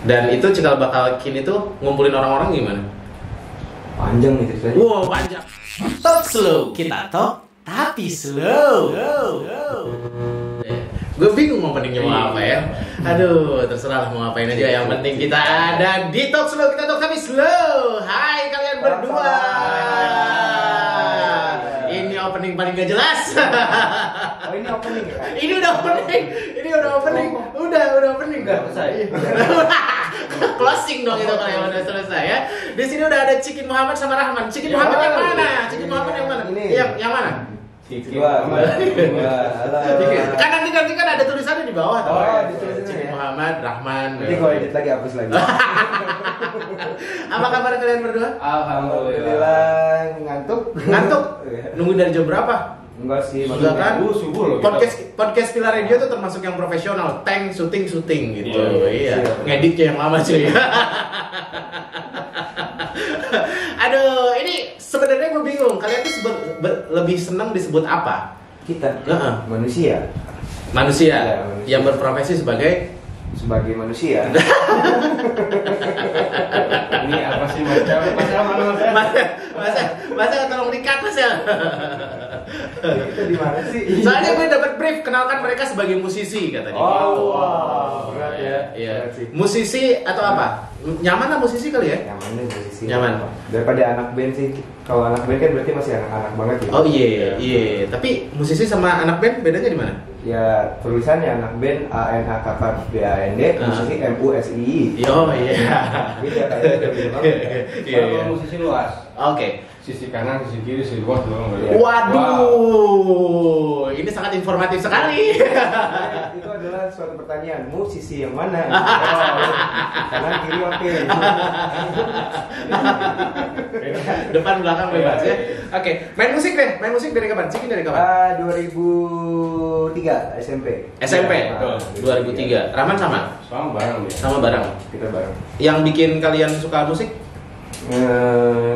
Dan itu cikal bakal Kin itu ngumpulin orang-orang gimana? Panjang nih ceritanya. Wow, panjang. Talk slow, kita talk tapi slow. Gue bingung mau openingnya mau apa ya. Aduh, terserah mau ngapain aja. Yang penting kita ada di Talk Slow, kita talk tapi slow. Hai kalian berdua. Ini opening paling gak jelas. Oh ini opening ya? Ini udah opening. Ini udah opening. Udah opening. Udah selesai. Closing dong itu kalau yang udah selesai ya. Di sini udah ada Cikin Muhammad sama Rahman. Cikin Muhammad yang mana? Cikin Muhammad yang mana? Ini. Yang mana? Dua. Kan nanti kan ada tulisannya di bawah. Oh, ditulisannya Cikin ya. Muhammad, Rahman. Nanti kalau edit lagi hapus lagi. Apa kabar kalian berdua? Alhamdulillah ngantuk. Ngantuk? Nunggu dari jam berapa? Enggak sih, Sudah kan? Subuh loh. Podcast Pilar Radio tuh termasuk yang profesional, tank syuting gitu. Iya. Siap. Ngeditnya yang lama cuy. Aduh, ini sebenarnya gue bingung. Kalian tuh lebih senang disebut apa? Kita Manusia Ya, manusia. yang berprofesi sebagai manusia. Ini apa sih masa tolong dikat Mas ya. Kita di mana sih? Soalnya gue dapat brief kenalkan mereka sebagai musisi katanya. Oh, wow. Berat ya. Iya. Berat sih. Musisi atau apa? Nyaman lah musisi kali ya? Nyaman nih musisi. Nyaman. Daripada anak band sih. Kalau anak band kan berarti masih anak-anak banget gitu. Oh iya. Tapi musisi sama anak band bedanya di mana? Ya tulisannya anak band ANAKKBAND, musisi MUSI. Oh iya. Beda kayaknya udah beda banget. Iya. Kalau musisi luas, Oke. sisi kanan, sisi kiri, sisi luas doang. Iya. Waduh, ini sangat informatif sekali. Itu adalah suatu pertanyaan, musisi yang mana? Kanan kiri oke. Depan belakang bebas ya. Oke, main musik dari kapan? Cikin dari kapan? 2003 SMP. SMP. Ah, 2003. Rahman sama? Sama bareng ya. Sama bareng. Kita bareng. Yang bikin kalian suka musik?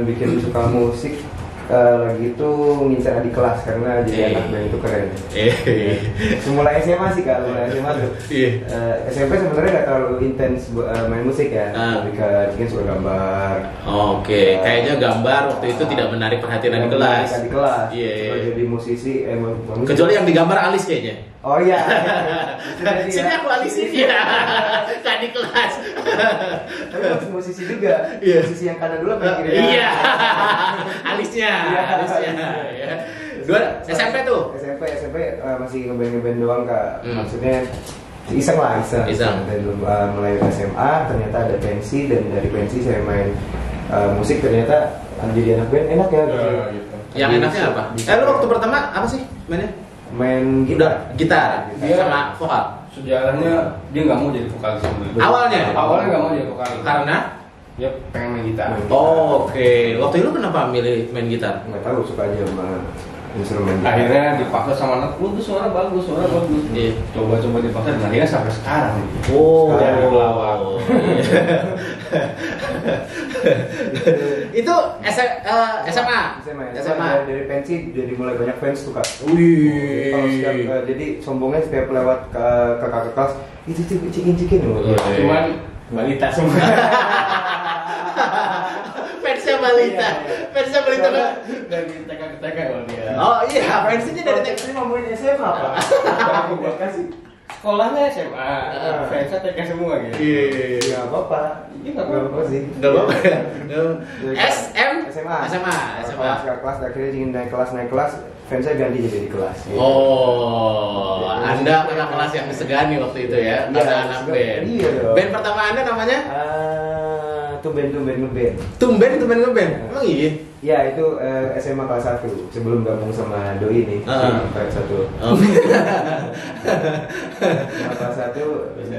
Bikin suka musik lagi itu ngincar adik kelas karena jadi anak band itu keren. Mulai SMA sih kak, mulai SMA tuh. SMP sebenarnya nggak terlalu intens main musik ya, lebih ke bikin suka gambar. Oke, kayaknya gambar waktu itu tidak menarik perhatian adik kelas. Adik kelas. Iya. Kalau jadi musisi, musisi. Kecuali yang digambar alis kayaknya. Oh iya. Sini aku alisin ya. Ke adik kelas. Tapi masih musisi juga. Iya. Musisi yang kanan dulu apa yang kiri? Iya. Alisnya. Iya. Dua SMP tuh. SMP masih ngeband doang kak. Maksudnya iseng. Dan mulai SMA ternyata ada pensi dan dari pensi saya main musik ternyata jadi anak band enak ya. Gitu. Yang enaknya apa? Lu waktu pertama apa sih mainnya? Main Gitar. Dia Sama vokal. Sejarahnya dia nggak mau jadi vokalis sebenarnya. Awalnya nggak mau jadi vokalis. karena Dia pengen main gitar. Oke. Waktu itu kenapa milih main gitar? nggak tahu suka aja sama instrumen gitar. Akhirnya dipaksa sama anak, lu tuh suara bagus. Iya. Coba dipaksa dan akhirnya sampai sekarang. Oh. Sekarang pelawak. Itu SMA. SMA. Dari pensi jadi mulai banyak fans tuh kak. Wih. Kalau setiap jadi sombongnya setiap lewat ke kakak kelas itu cikin loh. Cuman balita semua. Fansnya balita. Fansnya balita. Dari TK ke TK loh dia. Oh iya, fansnya dari TK. Ini ngomongin SMA pak. Aku buat kasih. Sekolahnya SMA, fansnya TK semua gitu. Iya. Nggak apa-apa. Ini nggak Nggak apa-apa sih. Enggak apa-apa. SMA. SMA. Kelas akhirnya ingin naik kelas. Fansnya ganti jadi di kelas. Oh, Anda kakak kelas yang disegani waktu itu ya, Iya, ada anak band. Iya dong. Band pertama Anda namanya? Tumben ngeband. Tumben ngeband. Emang iya? Ya itu SMA kelas 1 sebelum gabung sama Doi nih. Kelas 1. Kelas 1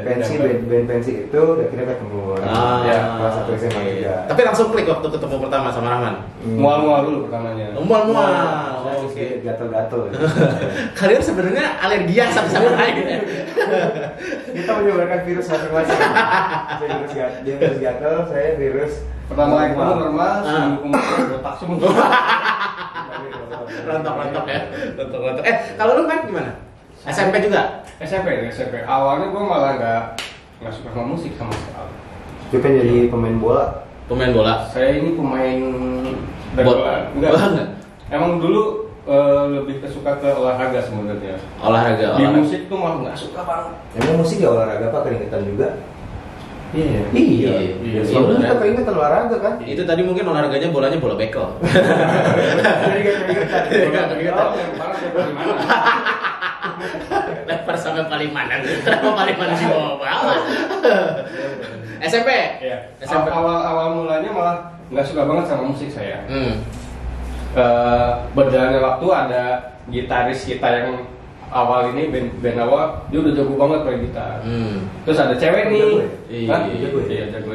pensi band pensi itu akhirnya ketemu. Ya, kelas 1 SMA juga. Tapi langsung klik waktu ketemu pertama sama Rahman. Mual-mual dulu pertamanya. Mual. Oke. Gatel-gatel. Kalian sebenarnya alergian sama lain. Kita menyebarkan virus masing-masing. Saya virus gatel, saya virus Pertama kali ketemu normal, seminggu kemudian botak semua. Rontok ya. Rontok. Kalau lu kan gimana? SMP juga? SMP. Awalnya gue malah nggak suka sama musik sama sekali. Dia kan jadi pemain bola. Pemain bola. Saya ini pemain bola. Enggak. Emang dulu lebih kesuka ke olahraga sebenarnya. Olahraga. Di musik tuh malah nggak suka banget. Emang musik ya olahraga apa, keringetan juga? Iya. Sebenarnya keringetan olahraga kan? Itu tadi mungkin olahraganya bolanya bola bekel. Jadi keringetan. Lempar sampai Palimanan. Kenapa Palimanan di bawah? SMP. Iya. SMP. Awal mulanya malah nggak suka banget sama musik saya. Berjalannya waktu ada gitaris kita yang awal ini band awal, dia udah jago banget main gitar. Terus ada cewek nih. Iya, jago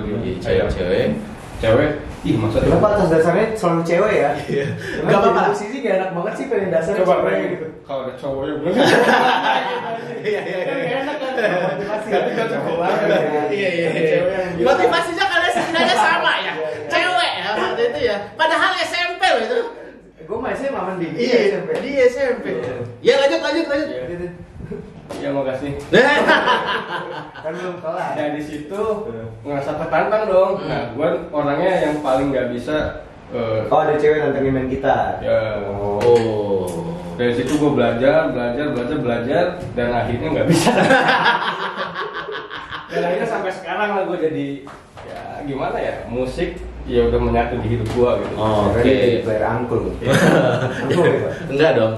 dia. Cewek. Ih, maksudnya kenapa atas dasarnya selalu cewek ya? Gak apa-apa. Posisi gak enak banget sih, pengen dasarnya coba cewek gitu. gitu. Kalau ada cowoknya belum. Iya. Enak kan? Motivasi Tapi kan cowok banget. Iya. Cewek yang bilang. Motivasinya kalian sebenarnya sama ya. Cewek ya waktu itu ya. Padahal SMP loh itu. Gue masih maman di Iya, di SMP. Ya lanjut. Ya makasih. Kan belum kelar. Dari situ ngerasa tertantang dong. Nah, gue orangnya yang paling nggak bisa. Oh, ada cewek nantangin main gitar. Ya. Oh. Dari situ gue belajar dan akhirnya nggak bisa. Dan akhirnya sampai sekarang lah gue jadi ya gimana ya, musik ya udah menyatu di hidup gue gitu. Oh, oke. Jadi player angkul. Angkul ya, Pak? Enggak dong.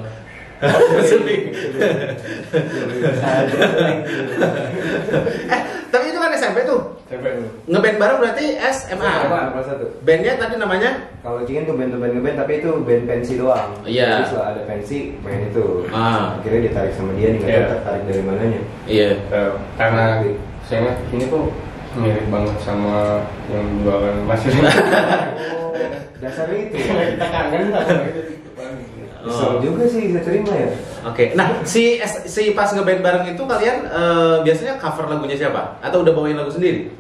Tapi itu kan SMP tuh. SMP dulu. Ngeband bareng berarti SMA. Kelas 1. Bandnya tadi namanya? Kalau Cingin tuh band ngeband, tapi itu band pensi doang. Iya. Jadi setelah ada pensi main itu. Ah. Akhirnya ditarik sama dia nih, nggak tahu tertarik dari mananya. Iya. Karena saya ngeliat ini tuh mirip banget sama yang jualan masih. Dasarnya itu. Kita kangen sama itu. Kesel juga sih, bisa terima ya. Oke. Nah, si pas ngeband bareng itu kalian biasanya cover lagunya siapa? Atau udah bawain lagu sendiri?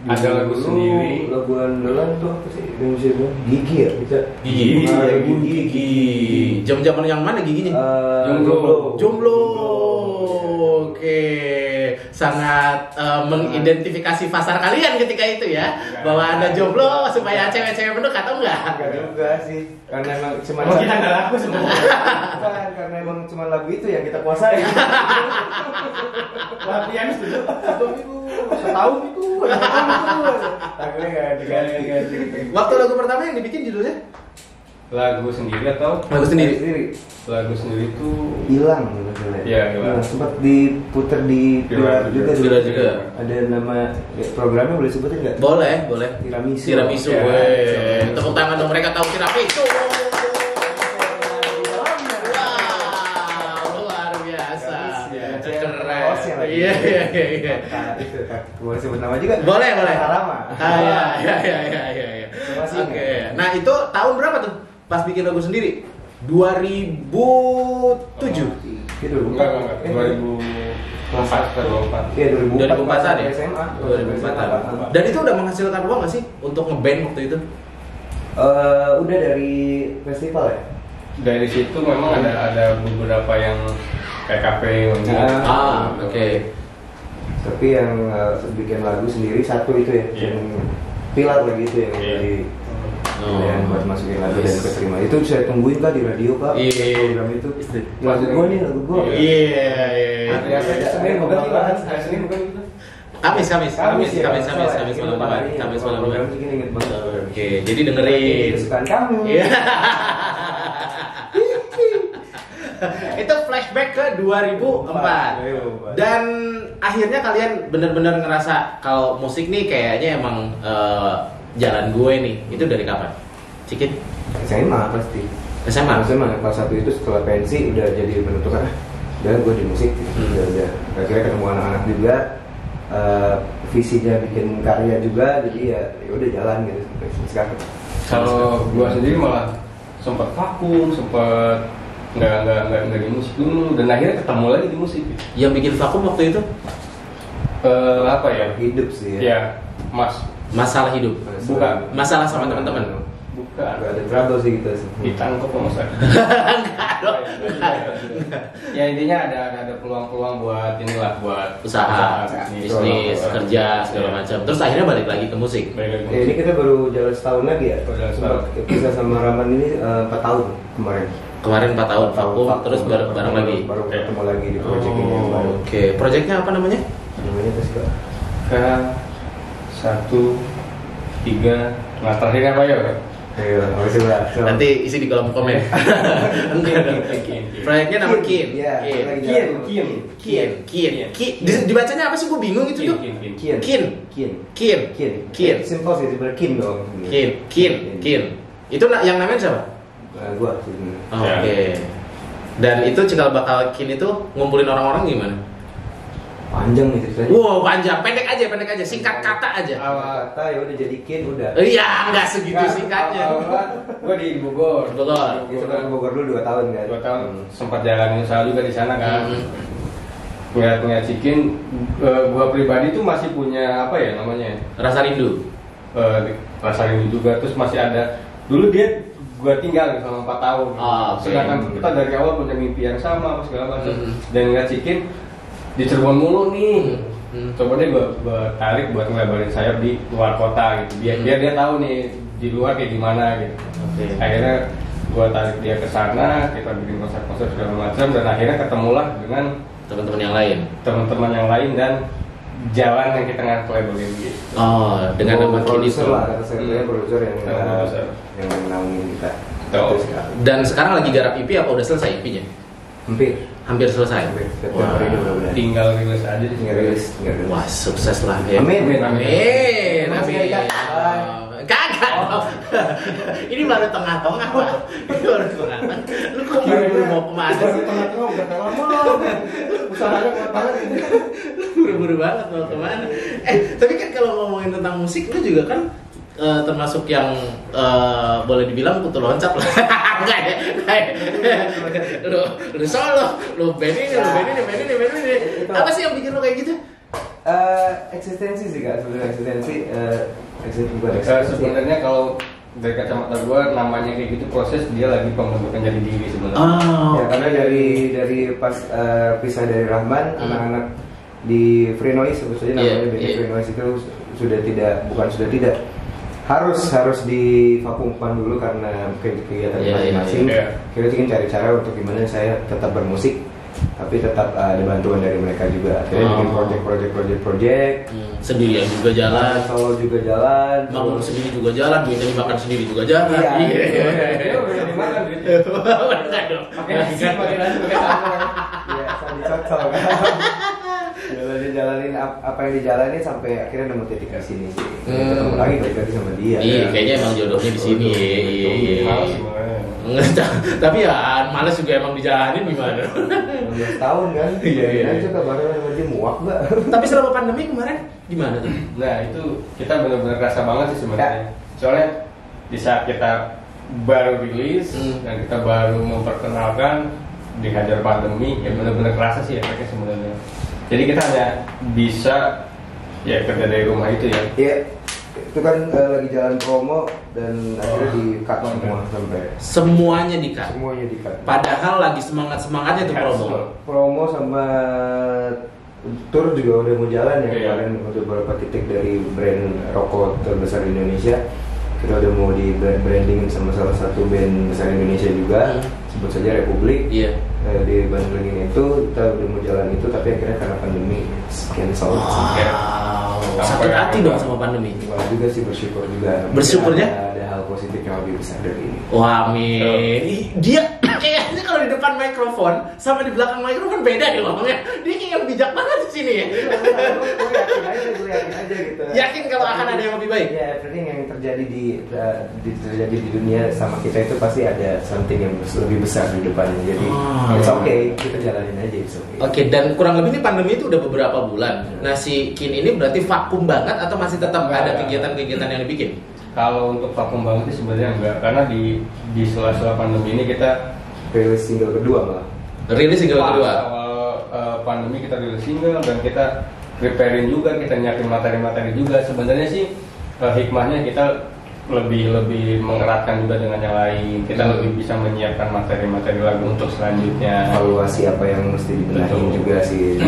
Ada lagu sendiri. Lagu andalan tuh apa sih? Yang bisa Gigi ya? Bisa. Gigi. Jam-jaman yang mana giginya? Jomblo. Oke. Sangat mengidentifikasi pasar kalian ketika itu ya. Bahwa ada jomblo supaya cewek-cewek mendekat atau enggak? Enggak juga sih. Karena emang cuma kita nggak laku semua. Bukan, karena emang cuma lagu itu yang kita kuasai. Latihan dulu. Setahun itu. Lagunya ganti. Waktu lagu pertama yang dibikin judulnya? Lagu sendiri atau? Lagu sendiri. Lagu sendiri itu hilang sebetulnya. Iya, hilang. Sempat diputer di Pilar juga. Ada nama programnya, boleh sebutin nggak? Boleh. Tiramisu. Ya. Tepuk tangan dong, mereka tahu tiramisu. Wow, luar biasa. Keren. Iya. Itu boleh sebut nama juga? Boleh. Rama. Iya. Oke. Nah, itu tahun berapa tuh pas bikin lagu sendiri? 2007. Itu enggak 2004. Iya, 2004-an ya? SMA. 2004-an. Dan itu udah menghasilkan uang nggak sih untuk ngeband waktu itu? Udah dari festival ya? Dari situ memang ada beberapa yang PKP gitu. Oke. Tapi yang bikin lagu sendiri satu itu ya, yang Pilar lagi itu yang dari yang buat masukin lagu dan keterima. Itu saya tungguin Kak di radio Kak. Program itu. Lagu gue nih, lagu gue. Iya. Senin bukan gitu. Kamis malam. Oke, jadi dengerin. Kesukaan kamu. Iya. Itu flashback ke 2004. Dan akhirnya kalian benar-benar ngerasa kalau musik nih kayaknya emang jalan gue nih. Itu dari kapan? Cikit? SMA pasti. SMA kelas 1 itu setelah pensi udah jadi menentukan udah gue di musik udah akhirnya ketemu anak-anak juga, visinya bikin karya juga, jadi ya udah jalan gitu sampai sekarang. Kalau gue sendiri malah sempat vakum, sempat nggak di musik dulu, dan akhirnya ketemu lagi di musik. Yang bikin vakum waktu itu? Hidup sih ya. Ya, masalah hidup. Bukan. Masalah sama teman-teman. Bukan. Gak ada trouble sih kita sih. Ditangkap sama saya. Ya intinya ada peluang-peluang buat inilah, buat usaha, bisnis, kerja segala macam. Terus akhirnya balik lagi ke musik. Ini kita baru jalan setahun lagi ya. Kita sama Rahman ini 4 tahun kemarin. Kemarin 4 tahun vakum, terus bareng lagi. Baru ketemu lagi di project ini. Oke, projectnya apa namanya? Namanya apa sih, Kak? K1, 3, nah terakhirnya apa ya? Ayo, coba. Nanti isi di kolom komen. Proyeknya nama Kin. Kin. Dibacanya apa sih? Gue bingung itu tuh. Kin. Simple sih, sebenarnya Kin dong. Kin. Itu yang namanya siapa? Gua. Oke. Dan itu cikal bakal Kin itu ngumpulin orang-orang gimana? Panjang nih ceritanya. Wow, panjang. Pendek aja. Singkat kata aja. Kata ya udah jadi Kin udah. Iya, nggak segitu singkatnya. Gue di Bogor. Itu kan Bogor dulu 2 tahun kan. 2 tahun. Sempat jalanin usaha juga di sana kan. Ngeliat Cikin, gue pribadi tuh masih punya apa ya namanya? Rasa rindu. Rasa rindu juga. Terus masih ada. Dulu dia gue tinggal selama 4 tahun. Sedangkan kita dari awal punya mimpi yang sama segala macam. Dan ngeliat Cikin di Cirebon mulu nih, coba deh gue tarik buat ngelebarin sayap di luar kota gitu, biar dia tahu nih di luar kayak gimana gitu. Akhirnya gue tarik dia ke sana, kita bikin konser-konser segala macam, dan akhirnya ketemulah dengan teman-teman yang lain dan jalan yang kita nggak labelin gitu. Dengan nama Kin itu. Produser yang naungin kita. Dan sekarang lagi garap EP apa udah selesai EP-nya? Hampir selesai. Tinggal rilis aja. Wah, sukses lah ya. Amin. Kagak. Ini baru tengah-tengah, Pak. Lu kok buru-buru mau kemana sih? Tengah-tengah udah lama. Usahanya kuat banget. Lu buru-buru banget mau kemana? Tapi kan kalau ngomongin tentang musik, lu juga kan termasuk yang boleh dibilang kutu loncat lah. Enggak ya? Lu solo, lu band ini. Apa sih yang bikin lu kayak gitu? Eksistensi sih Kak, sebenarnya sebenarnya kalau dari kacamata gue namanya kayak gitu proses dia lagi pembentukan jadi diri sebenarnya. Ya, karena dari pas pisah dari Rahman, anak-anak di Free Noise sebetulnya namanya Free Noise itu sudah tidak harus divakumkan dulu karena kegiatan masing-masing. Kita ingin cari cara untuk gimana saya tetap bermusik tapi tetap ada bantuan dari mereka juga. Akhirnya bikin project sendirian juga jalan, solo juga jalan, bangun sendiri juga jalan, duitnya dimakan sendiri juga jalan. Iya, udah dimakan duit. Pakai nasi pakai sambal. Iya, sambil cocok. Jalanin apa yang dijalanin sampai akhirnya nemu titik di sini sih. Ketemu lagi balik lagi sama dia. Iya, kayaknya emang jodohnya di sini. Iya. Tapi ya males juga emang dijalanin gimana? 12 tahun kan? Iya. Aja kabarnya sama dia muak gak? Tapi selama pandemi kemarin gimana tuh? Nah itu kita benar-benar kerasa banget sih sebenarnya. Soalnya di saat kita baru rilis dan kita baru memperkenalkan dihajar pandemi, ya benar-benar kerasa sih efeknya sebenarnya. Jadi kita hanya bisa ya kerja dari rumah itu ya. Iya. Itu kan lagi jalan promo dan akhirnya di-cut semua sampai semuanya di-cut. Padahal lagi semangatnya tuh promo sama tour juga udah mau jalan ya. Kemarin untuk beberapa titik dari brand rokok terbesar di Indonesia. Kita udah mau di brandingin sama salah satu band besar Indonesia juga, sebut saja Republik. Di bandingin itu kita udah mau jalan itu, tapi akhirnya karena pandemi cancel. Sakit hati dong sama pandemi. Wah juga sih, bersyukur juga. Bersyukurnya ada hal positif yang lebih besar dari ini. Wah, amin. Dia kayaknya kalau di depan mikrofon sama di belakang mikrofon beda deh ngomongnya. Dia kayak yang bijak banget di sini ya. Gue yakin aja gitu. Yakin kalau akan ada yang lebih baik. Ya, everything yang terjadi di dunia sama kita itu pasti ada something yang lebih besar di depannya. Jadi it's okay, kita jalanin aja, it's okay. Oke, dan kurang lebih ini pandemi itu udah beberapa bulan. Nah, si Kin ini berarti vakum banget atau masih tetap ada kegiatan-kegiatan yang dibikin? Kalau untuk vakum banget sih sebenarnya enggak, karena di sela-sela pandemi ini kita rilis single kedua malah. Awal pandemi kita rilis single dan kita preparing juga, kita nyiapin materi-materi juga. Sebenarnya sih hikmahnya kita lebih mengeratkan juga dengan yang lain. Kita lebih bisa menyiapkan materi-materi lagu untuk selanjutnya. Evaluasi apa yang mesti dibenahin juga sih,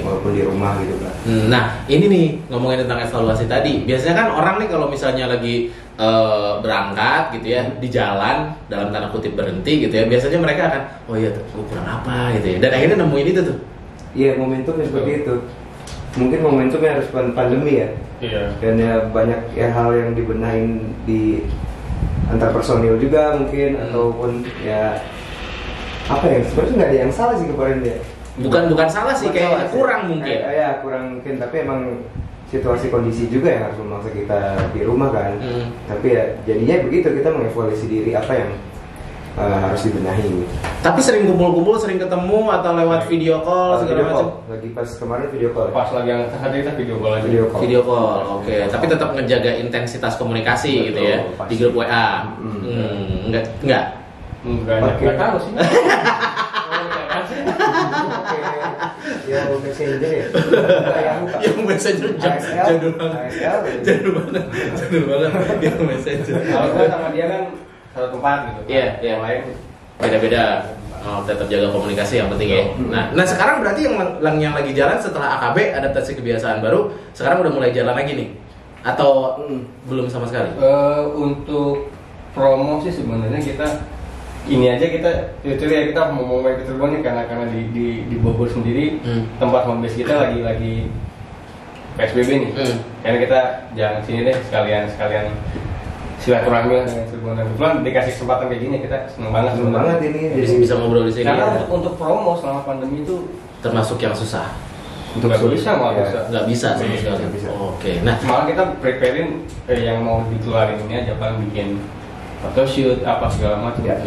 walaupun di rumah gitu kan. Nah ini nih ngomongin tentang evaluasi tadi. Biasanya kan orang nih kalau misalnya lagi berangkat gitu ya di jalan dalam tanda kutip berhenti gitu ya, biasanya mereka akan oh iya gue kurang apa gitu ya, dan akhirnya nemuin itu tuh. Iya, momentumnya seperti itu. Mungkin momentumnya harus pandemi ya. Iya. Dan ya banyak ya hal yang dibenahin di antar personil juga mungkin ataupun ya apa ya, sebenarnya nggak ada yang salah sih kemarin dia. Bukan salah sih, kayak kurang mungkin. Ya kurang mungkin, tapi emang situasi kondisi juga yang harus memaksa kita di rumah kan. Tapi ya jadinya begitu, kita mengevaluasi diri apa yang harus dibenahi. Tapi sering kumpul-kumpul, sering ketemu atau lewat video call segala macam. Lagi pas kemarin video call. Pas lagi yang tadi kita video call aja. Video call. Oke. Tapi tetap ngejaga intensitas komunikasi. Betul, gitu ya. Pasti. Di grup WA. Enggak tahu sih. Ya messenger ya. Yang messenger jadul banget. Jadul banget. Yang messenger. Kalau gue sama dia kan satu tempat gitu. Iya. Yang lain beda-beda. Tetap jaga komunikasi yang penting ya. Nah sekarang berarti yang lagi jalan setelah AKB adaptasi kebiasaan baru, sekarang udah mulai jalan lagi nih? Atau belum sama sekali? Untuk promo sih sebenarnya kita ini aja kita mau main ke Cirebon nih karena di Bogor sendiri tempat home base kita lagi PSBB nih. Karena kita jangan sini deh sekalian silaturahmi dengan Cirebon dan kebetulan dikasih kesempatan kayak gini kita seneng banget ini jadi bisa ngobrol di sini. Karena untuk promo selama pandemi itu termasuk yang susah. Nggak bisa sama sekali. Oke. Nah malah kita preparein yang mau dikeluarin ini aja paling bikin photoshoot apa segala macam, yang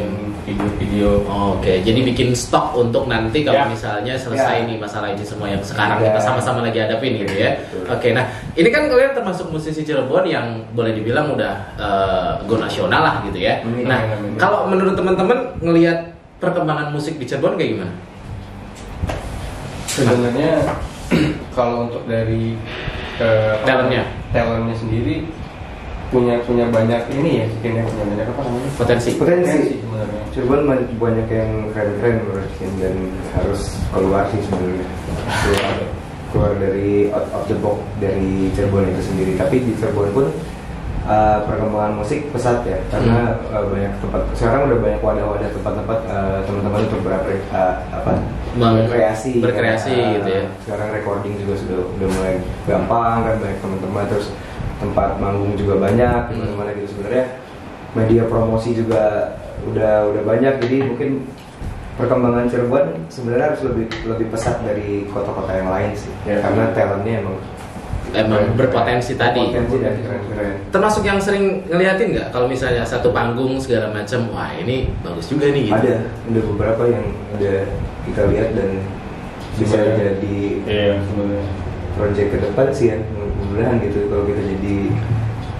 video-video. Oke, jadi bikin stok untuk nanti kalau misalnya selesai nih masalah ini semua yang sekarang kita sama-sama lagi hadapin gitu ya. Oke, nah ini kan kalian termasuk musisi Cirebon yang boleh dibilang udah go nasional lah gitu ya. Nah, kalau menurut teman-teman ngelihat perkembangan musik di Cirebon kayak gimana? Sebenarnya kalau untuk dari talentnya sendiri punya banyak ini ya, punya banyak apa namanya potensi sebenarnya. Cirebon banyak yang keren-keren menurut dan harus keluar sih sebenarnya, keluar dari out of the box dari Cirebon itu sendiri. Tapi di Cirebon pun perkembangan musik pesat ya, karena banyak tempat sekarang udah banyak wadah-wadah tempat-tempat teman-teman untuk berkreasi gitu ya. Sekarang recording juga udah mulai gampang kan, banyak teman-teman, terus tempat manggung juga banyak di mana-mana gitu. Sebenarnya media promosi juga udah banyak, jadi mungkin perkembangan Cirebon sebenarnya harus lebih pesat dari kota-kota yang lain sih, karena talentnya emang berpotensi tadi. Dan keren-keren. Termasuk yang sering ngeliatin nggak kalau misalnya satu panggung segala macam, wah ini bagus juga nih gitu. Ada beberapa yang udah kita lihat dan bisa jadi project ke depan sih ya, mudah-mudahan gitu. Kalau kita jadi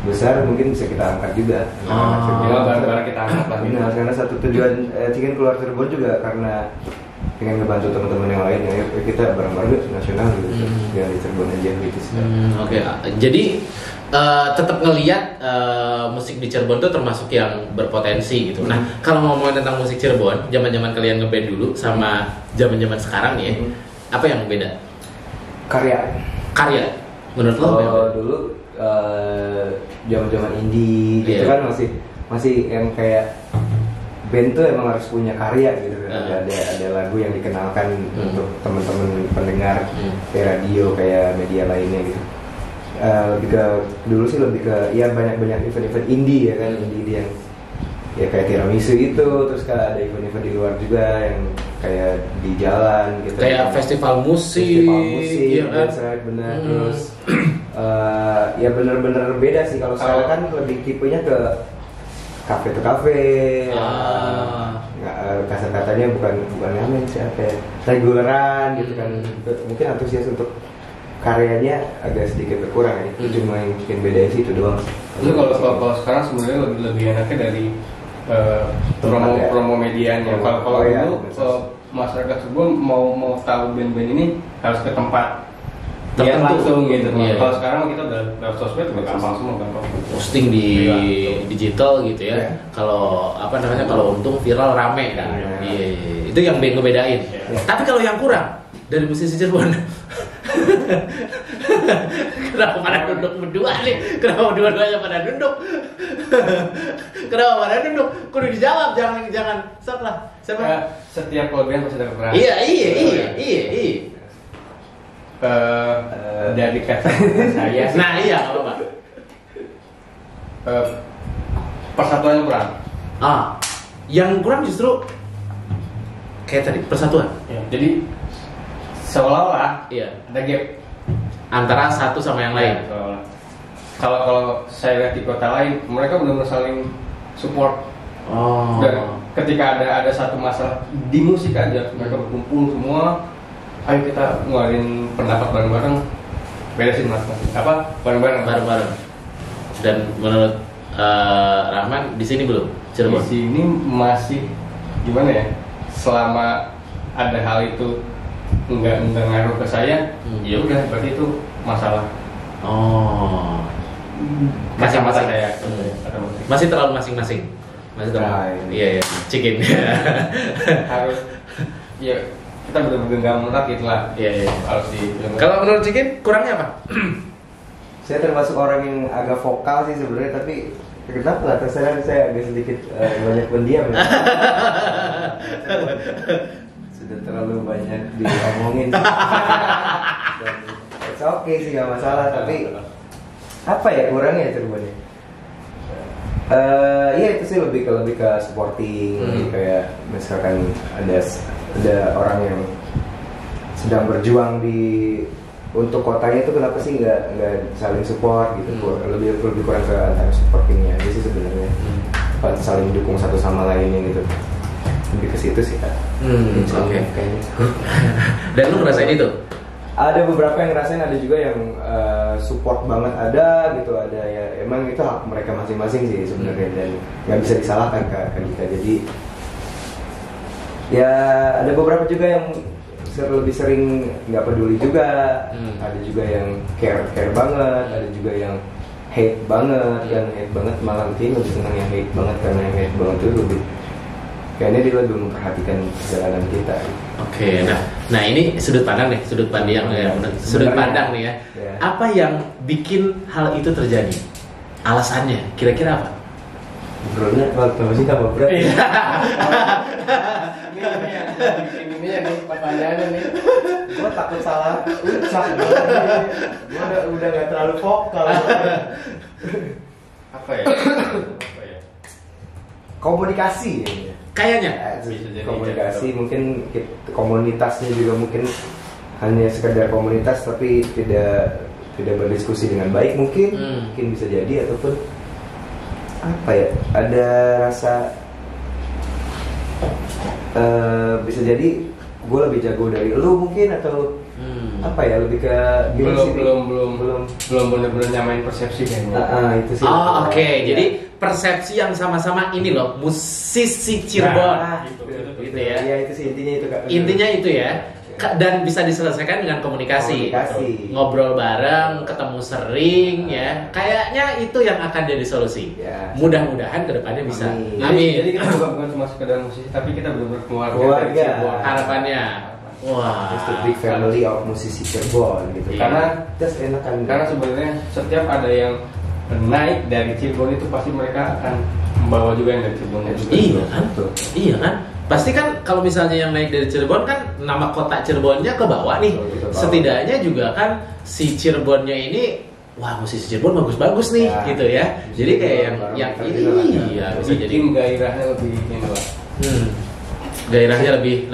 besar mungkin bisa kita angkat juga. Barang-barang kita angkat lah. Nah, karena satu tujuan Cikin keluar Cirebon juga karena pengen ngebantu teman-teman yang lain ya, kita bareng-bareng nasional gitu, ya di Cirebon aja gitu sih. Oke. Jadi tetap ngelihat musik di Cirebon tuh termasuk yang berpotensi gitu. Nah, kalau ngomongin tentang musik Cirebon, zaman-zaman kalian ngeband dulu sama zaman-zaman sekarang nih, apa yang beda? Karya. Menurut lo? Dulu zaman-zaman indie gitu kan masih yang kayak band tuh emang harus punya karya gitu kan. Ada lagu yang dikenalkan untuk teman-teman pendengar kayak radio, kayak media lainnya gitu. Dulu sih lebih ke ya banyak event-event indie ya kan, indie yang ya kayak tiramisu itu, terus ada event-event di luar juga yang kayak di jalan gitu, kayak festival musik ya kan? Benar. Terus ya bener-bener beda sih. Kalau sekarang kan lebih tipenya ke kafe to kafe, kata-katanya bukan ngamen sih, apa reguleran gitu kan. Mungkin antusias untuk karyanya agak sedikit berkurang ya. Itu cuma yang bikin beda sih, itu doang. Itu kalau sekarang sebenarnya lebih enaknya dari promo medianya. Kalau dulu masyarakat Cirebon mau tahu band-band ini harus ke tempat lihat langsung gitu. Kalau sekarang kita udah lewat sosmed udah gampang semua, gampang posting di digital gitu ya. Kalau kalau untung viral rame kan. Itu yang ngebedain. Tapi kalau yang kurang dari musisi Cirebon kenapa pada duduk berdua nih? Kenapa dua-duanya pada duduk? Kenapa pada duduk? Kudu dijawab, jangan sok lah. Siapa? Setiap kelebihan pasti ada kekurangan. Iya. Dari kata saya sih. Nah iya, nggak apa-apa. Persatuan kurang. Yang kurang justru kayak tadi persatuan. Ya, jadi seolah-olah ada gap antara satu sama yang lain. Kalau saya lihat di kota lain, mereka benar-benar saling support. Dan ketika ada satu masalah di musik aja, mereka berkumpul semua. Ayo kita ngeluarin pendapat bareng-bareng, beresin masalah. Bareng-bareng. Dan menurut Rahman di sini belum? Cirebon? Di sini masih gimana ya? Selama ada hal itu nggak ngaruh ke saya, ya udah berarti itu masalah. Masing-masing saya. Masih terlalu masing-masing. Masih terlalu. Iya. Cikin. Harus. Ya kita benar-benar nggak menolak itulah. Iya. Harus di. Kalau menurut Cikin kurangnya apa? Saya termasuk orang yang agak vokal sih sebenarnya, tapi kenapa nggak terserah saya agak sedikit banyak pendiam. Sudah terlalu banyak diomongin. Dan it's okay sih, nggak masalah, tapi apa ya kurangnya Cirebonnya? Iya itu sih lebih ke supporting, lebih kayak misalkan ada orang yang sedang berjuang untuk kotanya itu kenapa sih nggak saling support gitu, lebih kurang ke antara supportingnya aja sih sebenarnya, saling dukung satu sama lainnya gitu, lebih ke situ sih Kak. Oke. Dan lu ngerasain itu? Ada beberapa yang ngerasain, ada juga yang support banget ada gitu, ada ya emang itu hak mereka masing-masing sih sebenarnya, dan nggak bisa disalahkan kan kita. Jadi ya ada beberapa juga yang lebih sering nggak peduli juga, ada juga yang care banget, ada juga yang hate banget, malah mungkin lebih senang yang hate banget, karena yang hate banget itu lebih kayaknya dia lebih memperhatikan perjalanan kita. Oke, nah ini sudut pandang nih, sudut pandang nih ya. Apa yang bikin hal itu terjadi? Alasannya, kira-kira apa? Bro-nya kalau sih tambah berat. Ini nih pertanyaannya nih. Gue takut salah ucap. Gue udah nggak terlalu vokal. Apa ya? Komunikasi. Kayaknya komunikasi, mungkin komunitasnya juga mungkin hanya sekedar komunitas tapi tidak berdiskusi dengan baik, mungkin bisa jadi, ataupun apa ya, ada rasa bisa jadi gue lebih jago dari lu mungkin, atau apa ya, lebih ke belum benar-benar nyamain persepsi kayaknya. Itu sih. Oke. Jadi persepsi yang sama-sama ini loh, musisi Cirebon. Gitu ya. Iya, itu sih intinya itu Kak. Intinya itu ya. Dan bisa diselesaikan dengan komunikasi. Ngobrol bareng, ketemu sering ya. Kayaknya itu yang akan jadi solusi. Ya. Mudah-mudahan kedepannya bisa. Amin. Jadi kita bukan cuma sekedar musisi, tapi kita benar-benar keluarga. Harapannya. Wah, just a big family of musisi Cirebon gitu. Karena just enakan. Karena sebenarnya setiap ada yang naik dari Cirebon itu pasti mereka akan membawa juga yang dari Cirebon juga. Iya kan? Iya kan? Pasti kan kalau misalnya yang naik dari Cirebon kan nama kota Cirebonnya ke bawah nih. Setidaknya juga kan si Cirebonnya ini, wah musisi Cirebon bagus-bagus nih ya, gitu ya. Jadi kayak yang iya bisa jadi gairahnya lebih ini lah. Gairahnya lebih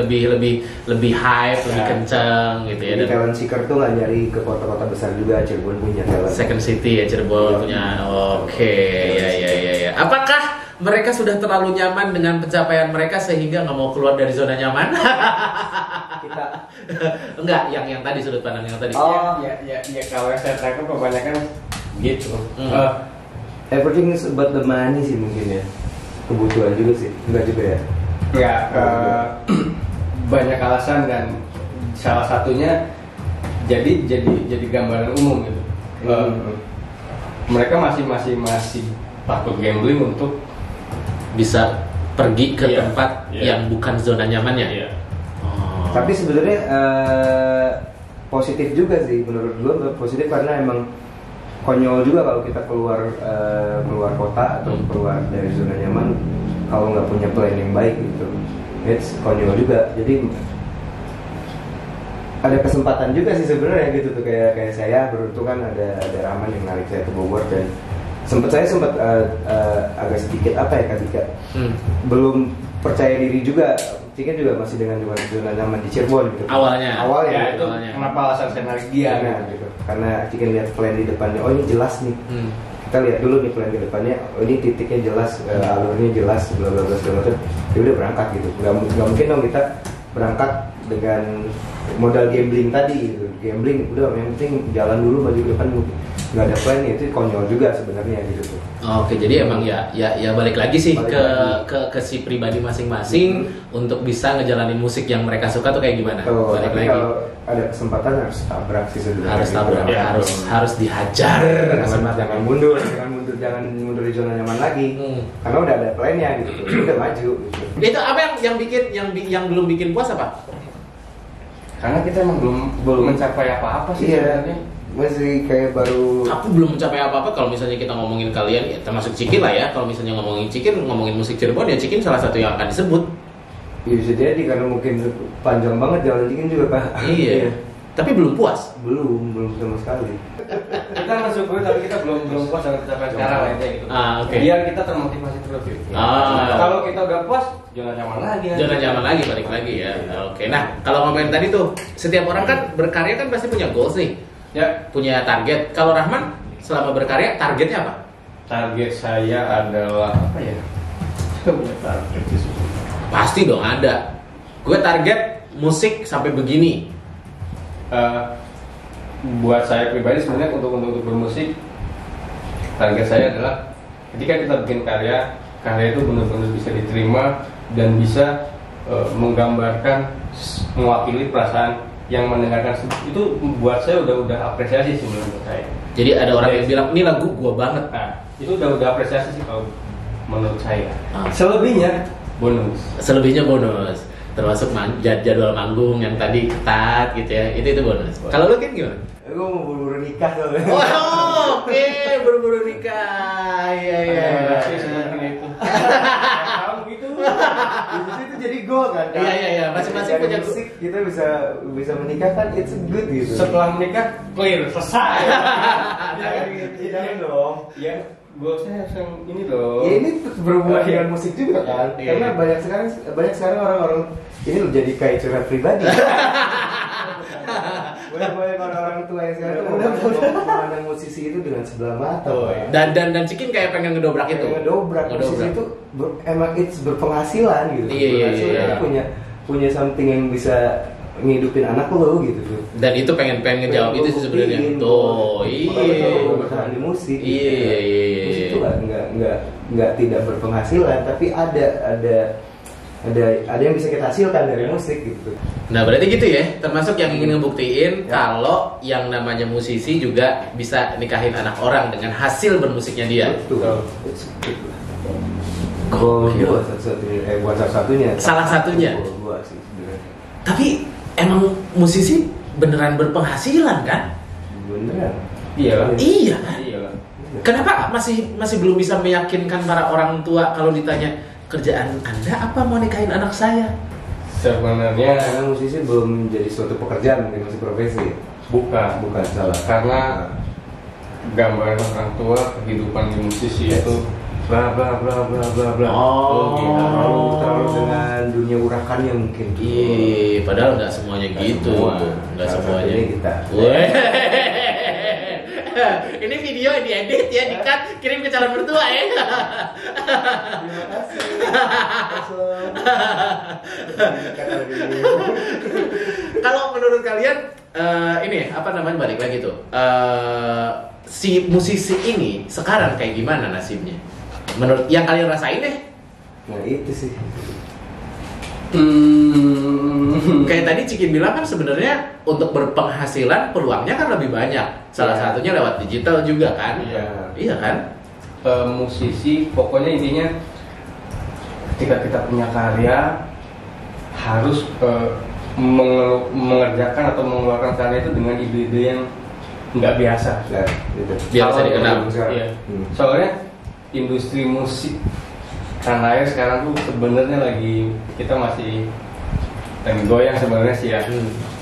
hype, lebih kencang gitu ya. Dan talent seeker tuh nggak nyari ke kota-kota besar juga, Cirebon punya talent. Second city ya Cirebon punya. Oke, ya. Apakah mereka sudah terlalu nyaman dengan pencapaian mereka sehingga nggak mau keluar dari zona nyaman? Kita enggak, yang tadi sudut pandang yang tadi. Oh, ya kalau saya tangkap kebanyakan gitu. Everything is about the money sih mungkin ya. Kebutuhan juga sih, enggak juga ya. Ya, banyak alasan, dan salah satunya jadi gambaran umum gitu. Mereka masih takut gambling untuk bisa pergi ke tempat yang bukan zona nyamannya. Tapi sebenarnya positif juga sih menurut gue, positif karena emang konyol juga kalau kita keluar kota atau keluar dari zona nyaman kalau nggak punya plan yang baik gitu. It's konyol juga. Jadi ada kesempatan juga sih sebenarnya gitu tuh, kayak saya beruntung kan ada Rahman yang narik saya ke Bogor, dan saya sempat agak sedikit belum percaya diri juga. Cikin juga masih dengan zona nyaman di Cirebon gitu. Awalnya itu kenapa alasan saya narik dia gitu. Karena Cikin lihat plan di depannya, oh ini jelas nih. Kita lihat dulu nih plan di depannya, oh ini titiknya jelas, alurnya jelas, bla bla bla segala macam. Ya udah berangkat gitu. Gak mungkin dong kita berangkat dengan modal gambling tadi gitu. Gambling udah yang penting jalan dulu maju ke depan, nggak ada plan, itu konyol juga sebenarnya gitu tuh. Oke, jadi emang ya balik lagi sih ke si pribadi masing-masing untuk bisa ngejalanin musik yang mereka suka tuh kayak gimana. Balik lagi. Kalau ada kesempatan harus tabrak sih sebenarnya. Harus tabrak, harus dihajar. Jangan mundur di zona nyaman lagi. Karena udah ada plannya gitu. Udah maju gitu. Itu apa yang belum bikin puas apa? Karena kita emang belum mencapai apa-apa sih sebenarnya. Masih kayak baru. Aku belum mencapai apa-apa kalau misalnya kita ngomongin kalian, ya, termasuk Cikin lah ya. Kalau misalnya ngomongin musik Cirebon, ya Cikin salah satu yang akan disebut. Ya bisa jadi karena mungkin panjang banget jalan Cikin juga Pak. Iya. Tapi belum puas. Belum sama sekali. Kita mensyukuri tapi kita belum puas dengan pencapaian sekarang aja gitu. Oke. Biar kita termotivasi terus gitu. Kalau kita udah puas, zona nyaman lagi. Balik lagi ya. Oke. Nah, kalau ngomongin tadi tuh, setiap orang kan berkarya kan pasti punya goals nih. Ya, punya target. Kalau Rahman selama berkarya targetnya apa? Target saya adalah apa ya? Saya punya target sih. Pasti dong ada. Gue target musik sampai begini. Buat saya pribadi sebenarnya untuk bermusik, target saya adalah ketika kita bikin karya itu benar-benar bisa diterima dan bisa menggambarkan, mewakili perasaan yang mendengarkan. Itu buat saya udah apresiasi sih menurut saya. Jadi ada orang yang bilang ini lagu gua banget. Nah, itu udah apresiasi sih kalau menurut saya. Selebihnya bonus. Termasuk jadwal manggung yang tadi ketat gitu ya. Itu bonus. Kalau lu kan gimana? Gue mau buru-buru nikah tuh. Oke, buru-buru nikah. Iya. Itu jadi goal kan? Iya. Masing-masing punya musik, kita bisa menikah kan, it's good gitu. Setelah menikah clear, selesai. Jangan dong. Ya, goalsnya yang ini loh. Ya ini berhubungan dengan musik juga kan? Karena banyak sekarang orang-orang ini loh jadi kayak curhat pribadi. Banyak orang-orang tua yang sekarang memandang musisi itu dengan sebelah mata. Dan Cikin kayak pengen ngedobrak itu. Musisi itu emang it's berpenghasilan gitu. Iya. Punya something yang bisa ngidupin anak lo gitu tuh. Dan itu pengen ngejawab itu sih sebenarnya. Bertahan di musik. Iya. Musik itu nggak tidak berpenghasilan, tapi ada yang bisa kita hasilkan dari musik gitu. Nah berarti gitu ya, termasuk yang ingin ngebuktiin kalau yang namanya musisi juga bisa nikahin anak orang dengan hasil bermusiknya dia. Betul. Buat satu-satunya. Salah satunya. Gua sih sebenarnya. Tapi emang musisi beneran berpenghasilan kan? Beneran. Iya kan? Kenapa masih belum bisa meyakinkan para orang tua kalau ditanya kerjaan Anda apa mau nikahin anak saya? Sebenarnya karena musisi belum jadi suatu pekerjaan, mungkin masih profesi. Bukan salah. Karena gambaran orang tua kehidupan di musisi itu bla bla bla bla bla bla. Terlalu dengan dunia urakannya mungkin. Iya, padahal nggak semuanya gitu. Nggak semuanya. Kita. Ini video diedit ya, di-cut, kirim ke calon mertua ya. Terima kasih. Kalau menurut kalian ini apa namanya, balik lagi tuh, si musisi ini sekarang kayak gimana nasibnya? Menurut yang kalian rasain deh. Nah itu sih. Kayak tadi Cikin bilang kan sebenarnya untuk berpenghasilan peluangnya kan lebih banyak. Salah satunya lewat digital juga kan? Iya kan? Musisi pokoknya intinya ketika kita punya karya harus mengerjakan atau mengeluarkan karya itu dengan ide-ide yang nggak biasa. Biasa dikenal. Iya. Soalnya industri musik tanah air sekarang tuh sebenarnya lagi kita masih lagi goyang sebenarnya sih ya.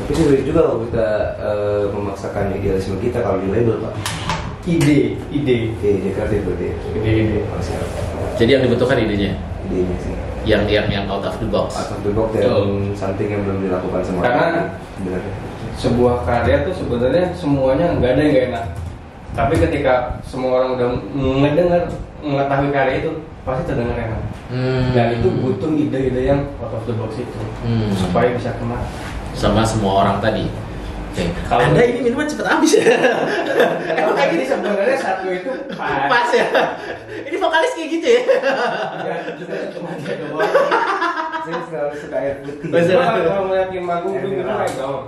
Tapi sulit juga kalau kita memaksakan idealisme kita kalau di label Pak. Ide kreatif berarti. Ide. Jadi yang dibutuhkan idenya. Idenya sih. Yang out of the box. Out of the box dan something yang belum dilakukan sama karena sebuah karya tuh sebenarnya semuanya nggak ada yang nggak enak. Tapi ketika semua orang udah mengetahui karya itu pasti terdengar enak. Dan itu butuh ide-ide yang out of the box itu supaya bisa kena sama semua orang tadi. Okay. Anda ini minuman cepet habis ya? Emang kayak gini sebenarnya satu itu pas ya? Ini vokalis kayak gitu ya? Ya, cuma dia doang. Saya selalu suka air putih. Kalau ngeliatin manggung itu minum air galon.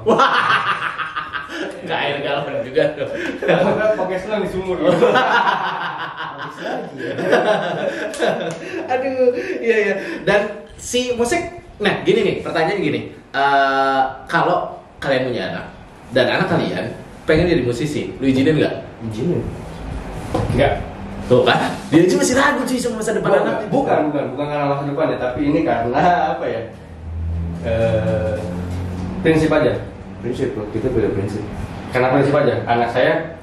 Nggak air galon juga tuh. Kalau pakai selang di sumur. Habis lagi ya. Aduh, iya. Dan si musik, nah gini nih, pertanyaan gini. Kalau kalian punya anak dan anak kalian pengen jadi musisi, lu izinin nggak? Izinin. Nggak. Tuh kan, dia aja masih ragu cuy sama masa depan anak. Bukan karena masa depan ya, tapi ini karena apa ya? Prinsip aja. Prinsip, kita beda prinsip. Karena prinsip aja, anak saya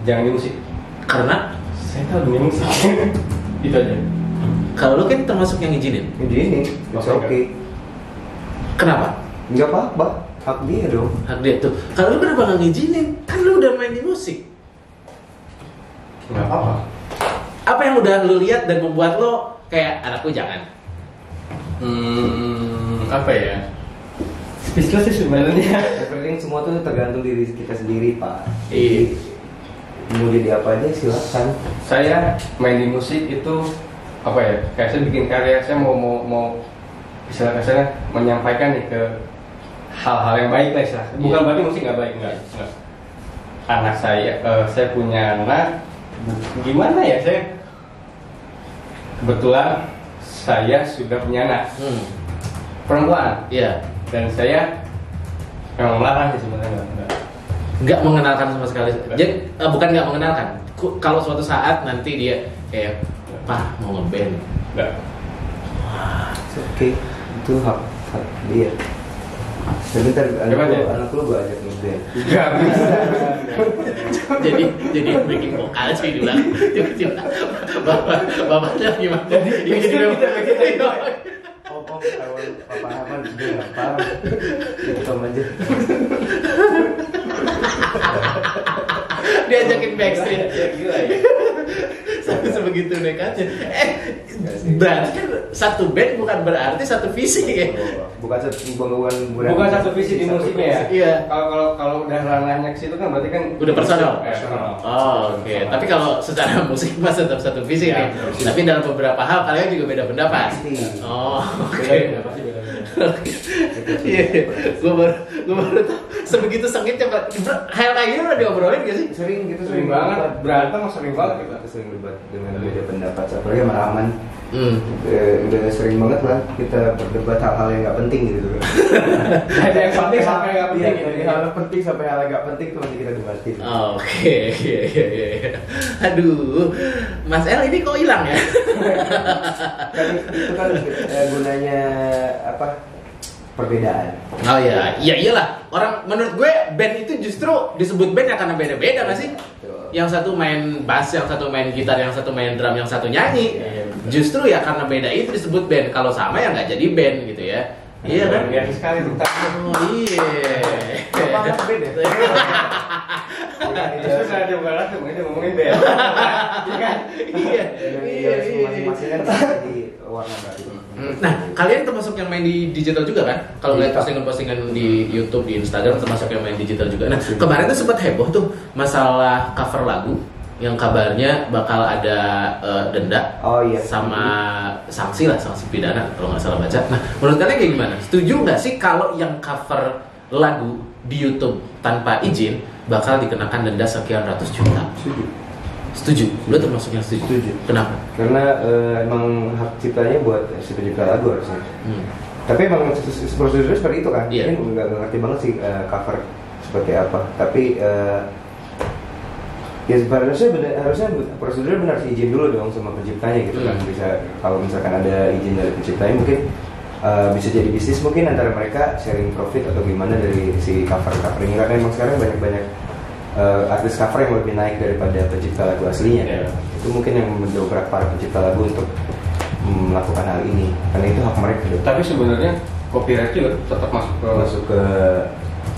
jangan di musik. Karena saya tahu dunia musik. Itu aja. Kalau lu kan termasuk yang izinin. Izinin, it's okay. Kenapa? Nggak apa-apa. Hak dia dong. Hak dia tuh. Kalau lu kenapa nggak ngizinin? Kan lu udah main di musik. Nggak apa-apa. Apa yang udah lu lihat dan membuat lo kayak anakku jangan? Apa ya? Speechless sih sebenarnya. Everything semua tuh tergantung diri kita sendiri Pak. Iya. Mau jadi apa aja silakan. Saya main di musik itu apa ya? Kayak saya bikin karya, saya mau istilahnya menyampaikan nih ke hal-hal yang baik lah istilah. Bukan berarti musik nggak baik, enggak. Anak saya punya anak. Gimana ya, saya kebetulan saya sudah punya anak perempuan. Iya. Dan saya memang melarang sih sebenarnya nggak mengenalkan sama sekali. Jadi bukan nggak mengenalkan. Kalau suatu saat nanti dia kayak Pak mau ngeband, nggak. Oke, itu hak dia. Sebentar, anak lu gua ajak ngeband. Nggak bisa. jadi bikin vokal sih dibilang. Tiba-tiba bapaknya gimana? Jadi kita Om, Papa Haman juga nggak paham. Kita aja. Diajakin backstreet. Gila ya. Sampai sebegitu nekatnya. Berarti kan satu band bukan berarti satu visi ya. Bukan satu visi di musiknya ya. Iya. Kalau udah ranahnya ke situ kan berarti kan udah personal. Oh, oke. Tapi kalau secara musik mas tetap satu visi nih. Tapi dalam beberapa hal kalian juga beda pendapat. Oh, oke. Iya. Gue baru tahu sebegitu sengitnya. Hal kayak gini udah diobrolin gak sih? Sering banget. Berantem sering banget kita. Sering debat dengan beda pendapat. Apalagi sama Rahman. Udah sering banget lah kita berdebat hal-hal yang nggak penting gitu. Ada yang penting sampai nggak penting. Dari hal penting sampai hal nggak penting tuh nanti kita debatin. Oke. Aduh, Mas El ini kok hilang ya? Kan itu kan gunanya apa? Perbedaan. Oh iya, iyalah. Orang menurut gue band itu justru disebut band ya karena beda-beda nggak sih? Yang satu main bass, yang satu main gitar, yang satu main drum, yang satu nyanyi. Justru ya karena beda itu disebut band. Kalau sama ya nggak jadi band gitu ya. Iya kan? Biar sekali tuh. Oh iya. Apa beda? Itu saya ada bukan langsung ini ngomongin band. Iya. Masing-masing kan jadi warna baru. Nah, kalian termasuk yang main di digital juga kan? Kalau lihat postingan-postingan di YouTube, di Instagram termasuk yang main digital juga. Nah, kemarin tuh sempat heboh tuh masalah cover lagu yang kabarnya bakal ada denda sama sanksi pidana kalau nggak salah baca. Nah, menurut kalian kayak gimana? Setuju nggak sih kalau yang cover lagu di YouTube tanpa izin bakal dikenakan denda sekian ratus juta? Setuju. Lo termasuk yang setuju? Kenapa? Karena emang hak ciptanya buat si pencipta lagu harusnya. Tapi emang prosedurnya seperti itu kan? Ini nggak ngerti banget sih cover seperti apa. Tapi ya harusnya prosedurnya benar sih, izin dulu dong sama penciptanya gitu kan. Bisa kalau misalkan ada izin dari penciptanya mungkin bisa jadi bisnis mungkin antara mereka sharing profit atau gimana dari si cover ini, karena emang sekarang banyak artis cover yang lebih naik daripada pencipta lagu aslinya. Itu mungkin yang mendobrak para pencipta lagu untuk melakukan hal ini karena itu hak mereka. Tapi sebenarnya copyright juga tetap masuk ke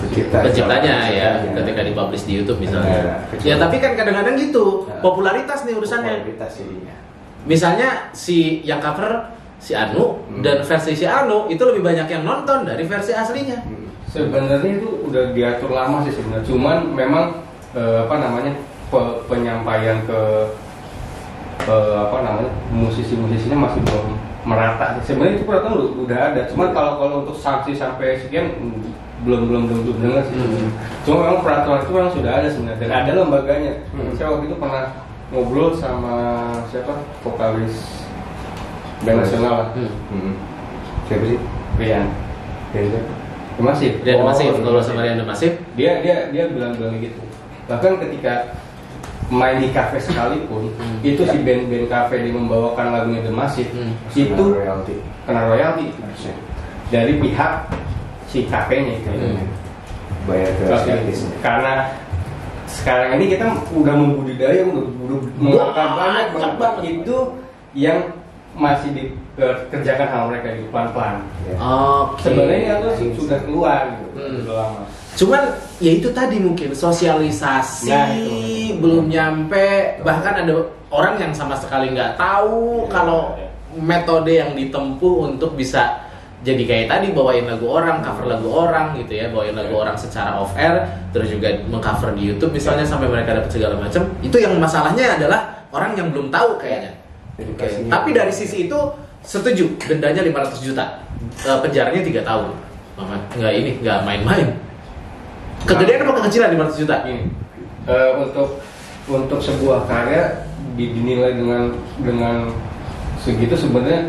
penciptanya ya, ketika dipublish di YouTube misalnya. Ya tapi kan kadang-kadang gitu, popularitas nih urusannya. Misalnya si yang cover si Anu dan versi si Anu itu lebih banyak yang nonton dari versi aslinya. Sebenarnya itu udah diatur lama sih sebenarnya. Cuman memang penyampaian ke musisi-musisinya masih belum merata. Sebenarnya itu peraturan udah ada. Cuman kalau untuk sanksi sampai sekian belum dengar sih. Cuma memang peraturan itu memang sudah ada sebenarnya dan ada lembaganya. Saya waktu itu pernah ngobrol sama vokalis band nasional. Siapa sih? Rian Masif. Kalau sama Rian Masif, dia bilang gitu. Bahkan ketika main di kafe sekalipun, itu si band kafe yang membawakan lagunya The Massive itu kena royalti dari pihak si kafenya itu. Bayar ke artisnya. Karena sekarang ini kita udah membudidaya, udah mengeluarkan banyak banget itu yang masih dikerjakan sama mereka gitu pelan-pelan. Sebenarnya itu sudah keluar gitu, sudah lama. Cuman ya itu tadi mungkin sosialisasi belum nyampe, bahkan ada orang yang sama sekali nggak tahu kalau metode yang ditempuh untuk bisa jadi kayak tadi bawain lagu orang, cover lagu orang gitu ya, bawain lagu orang secara off air, terus juga mengcover di YouTube misalnya sampai mereka dapat segala macam. Itu yang masalahnya adalah orang yang belum tahu kayaknya. Tapi dari sisi itu setuju, dendanya 500 juta, penjaranya 3 tahun. Nggak main-main. Kegedean apa kekecilan 500 juta? Ini untuk sebuah karya dinilai dengan segitu sebenarnya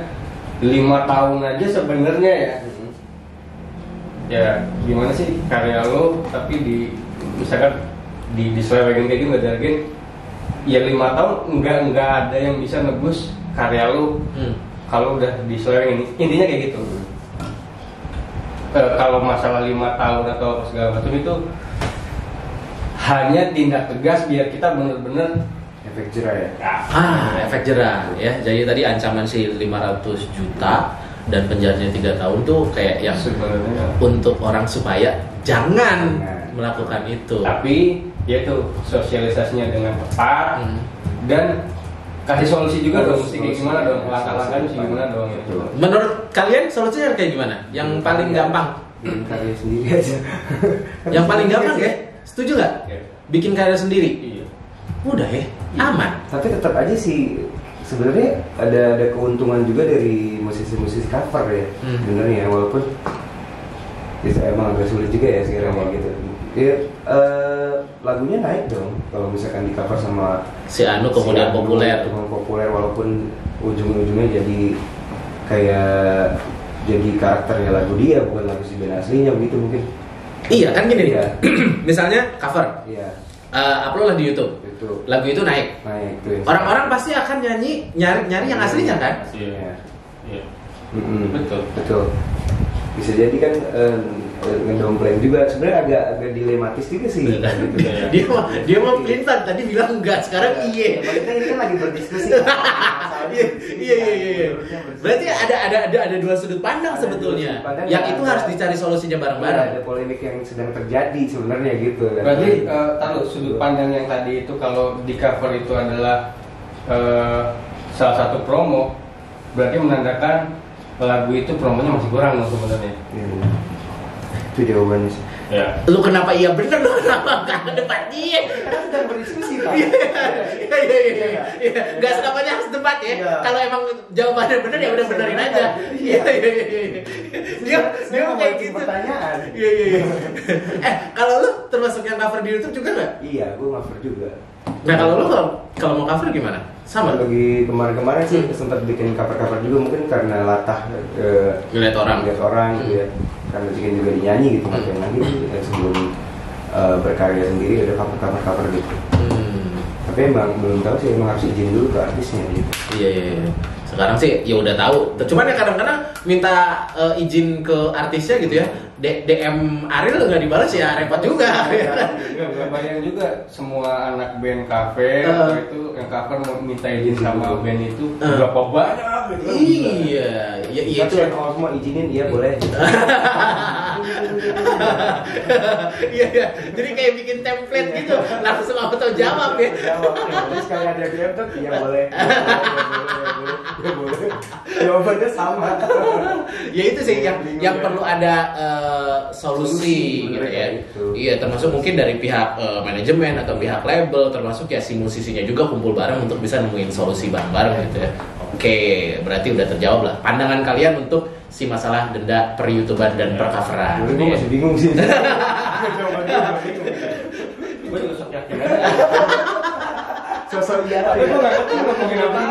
5 tahun aja sebenarnya ya gimana sih karya lo tapi misalkan diselewengin kayak gitu nggak jargon ya 5 tahun nggak ada yang bisa nebus karya lo kalau udah diselewengin, intinya kayak gitu. Kalau masalah 5 tahun atau segala macam itu hanya tindak tegas biar kita benar-benar efek jerah ya. Efek jerah ya. Jadi tadi ancaman si 500 juta dan penjaranya 3 tahun tuh kayak yang sebenarnya untuk orang supaya jangan melakukan itu. Tapi ya itu sosialisasinya dengan tepat dan kasih solusi juga dong, mesti kayak gimana dong, langkah-langkahnya mesti gimana dong itu. Menurut kalian solusinya kayak gimana? Yang paling gampang? Bikin karya sendiri aja. Yang paling gampang ya? Setuju nggak? Bikin karya sendiri? Iya. Udah ya, aman. Tapi tetap aja sih sebenarnya ada keuntungan juga dari musisi-musisi cover ya, sebenarnya walaupun emang agak sulit juga ya sekarang kayak gitu. Ya, lagunya naik dong kalau misalkan di cover sama si Anu kemudian populer walaupun ujung-ujungnya jadi kayak jadi karakternya lagu dia bukan lagu si band aslinya begitu mungkin. Iya kan gini ya. Misalnya cover. Iya. Upload lah di YouTube. Lagu itu naik. Orang-orang pasti akan nyari yang aslinya kan? Iya. Betul. Bisa jadi kan ngedompleng juga sebenarnya agak dilematis juga sih. Dia mau pelintan tadi bilang enggak, sekarang iya. Kita ini kan lagi berdiskusi. Iya. Berarti ada dua sudut pandang sebetulnya. Yang itu harus dicari solusinya bareng-bareng. Ada polemik yang sedang terjadi sebenarnya gitu. Berarti taruh sudut pandang yang tadi itu kalau di cover itu adalah salah satu promo, berarti menandakan lagu itu promonya masih kurang loh sebenarnya. Itu jawabannya sih. Ya. Lu kenapa iya bener, lu kenapa enggak ke depan dia? Karena sedang berdiskusi, Pak. Iya. Enggak selamanya harus debat ya. Kalau emang jawabannya bener ya udah benerin aja. Iya. Dia kayak gitu. Pertanyaan. Iya. Kalau lu termasuk yang cover di YouTube juga enggak? Iya, gua cover juga. Nah, kalau lu kalau mau cover gimana? Sama lagi kemarin sih sempat bikin cover juga, mungkin karena latah ngeliat orang gitu ya. Karena bikin juga dinyanyi gitu, ngapain lagi sebelum berkarya sendiri ada cover gitu. Tapi emang belum tahu sih, emang harus izin dulu ke artisnya gitu. Iya. Sekarang sih ya udah tahu. Cuman ya kadang-kadang minta izin ke artisnya gitu ya. DM Ariel nggak dibalas ya repot juga. Nggak bayang juga semua anak band kafe atau itu yang cover mau minta izin sama band itu berapa banyak gitu. Iya itu. Kalau mau izinin iya boleh. Iya. Jadi kayak bikin template gitu, langsung auto jawab ya. Terus kayak ada DM tuh iya boleh. Jawabannya sama. Ya itu sih yang perlu ada solusi gitu ya. Iya, termasuk mungkin dari pihak manajemen atau pihak label, termasuk ya si musisinya juga kumpul bareng untuk bisa nemuin solusi bareng-bareng gitu ya. Oke, berarti udah terjawab lah pandangan kalian untuk si masalah denda per YouTuber dan per coveran. Gue masih bingung sih. Gue juga sok yakin. Sosok iya tapi gue gak ngerti lo ngomongin apa.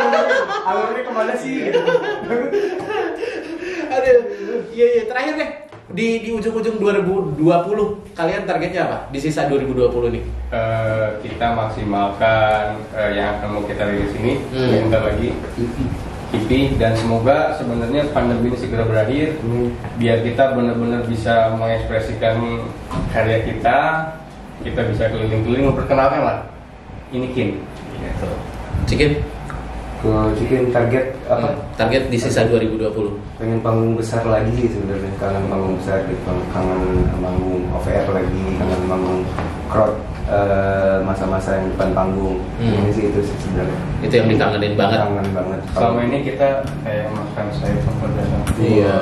Alurnya kemana sih gitu. Aduh, iya terakhir deh di ujung-ujung 2020 kalian targetnya apa di sisa 2020 nih? Kita maksimalkan yang akan mau kita rilis ini bentar lagi EP, dan semoga sebenarnya pandemi ini segera berakhir biar kita benar-benar bisa mengekspresikan karya kita bisa keliling-keliling memperkenalkan lah ini Kin. Cikin? Ke Cikin target apa? Target di sisa 2020. Pengen panggung besar lagi sebenarnya, kangen panggung besar gitu, kangen manggung OVR lagi, kangen manggung crowd masa-masa yang depan panggung. Ini sih itu sebenarnya. Itu yang dikangenin banget. Kangen banget. Selama ini kita kayak makan sayur sama pedang. Iya.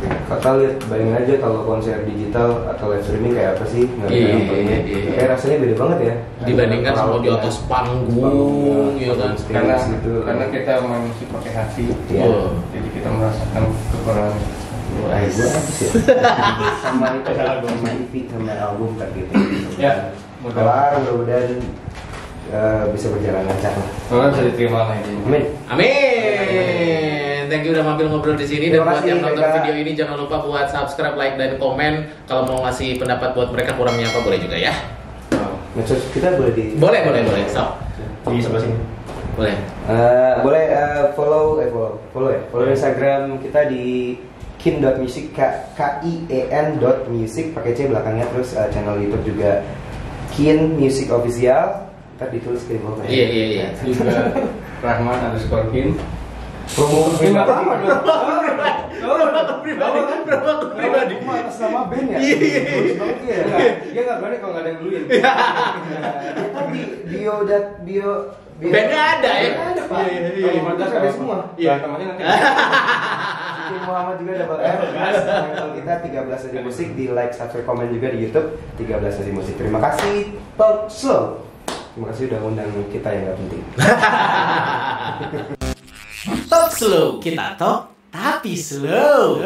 Kakak lihat, bayangin aja kalau konser digital atau live streaming kayak apa sih? Iya. Kayak rasanya beda banget ya. Dibandingkan sama di atas panggung, ya kan? Karena kita main musik pakai hati. Iya. Jadi kita merasakan kekurangan. Gue habis ya. Sama itu sama EP sama album kan gitu. Ya. Mudah-mudahan bisa berjalan lancar lah. Semoga bisa diterima lagi. Amin. Thank you udah mampir ngobrol di sini, dan buat yang nonton video ini jangan lupa buat subscribe, like, dan komen. Kalau mau ngasih pendapat buat mereka kurangnya apa boleh juga ya. Medsos kita boleh di. Boleh. So. Di sebelah sini. Boleh. Follow ya. Follow Instagram kita di kin.music, KIEN.music pakai C belakangnya, terus channel YouTube juga Kin Music Official. Ntar ditulis kayak bawah ya. Iya. Juga Rahman_Kin. Promo pribadi. Atas nama band ya? Iya. Dia nggak berani kalau nggak ada yang duluin. Kita di bio bandnya ada ya? Ada Pak. Iya. Ada semua. Iya. Temannya nanti. Cikin Muhammad juga dapat channel kita 13 Sesi Musik, di like, subscribe, komen juga di YouTube 13 Sesi Musik. Terima kasih Talk Slow. Terima kasih udah undang kita yang gak penting. Talk slow, kita talk tapi slow.